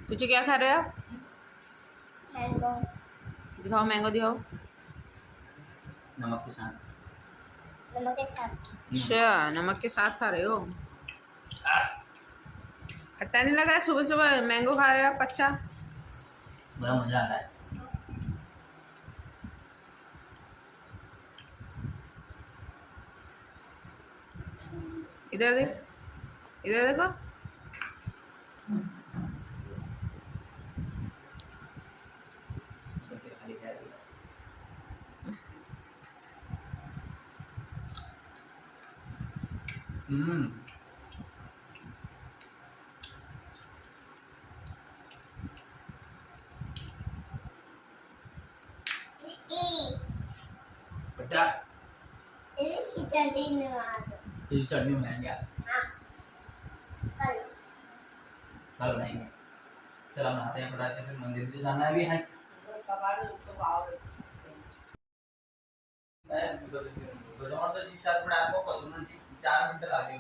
कुछ क्या खा रहे हो आप? मैंगो। दिखाओ मैंगो दिखाओ। नमक के साथ। नमक के साथ। अच्छा नमक के साथ खा रहे हो। खट्टा नहीं लग रहा है? सुबह सुबह मैंगो खा रहे हो आप कच्चा? बड़ा मजा आ रहा है। इधर देख, इधर देखो। बेटा इसकी चटनी बना दो। ये चटनी बनाएंगे आज। हाँ, कल। कल बनाएंगे। चल हम नहाते हैं फटाक से, फिर मंदिर भी जाना भी है। मैं 2 मिनट लागे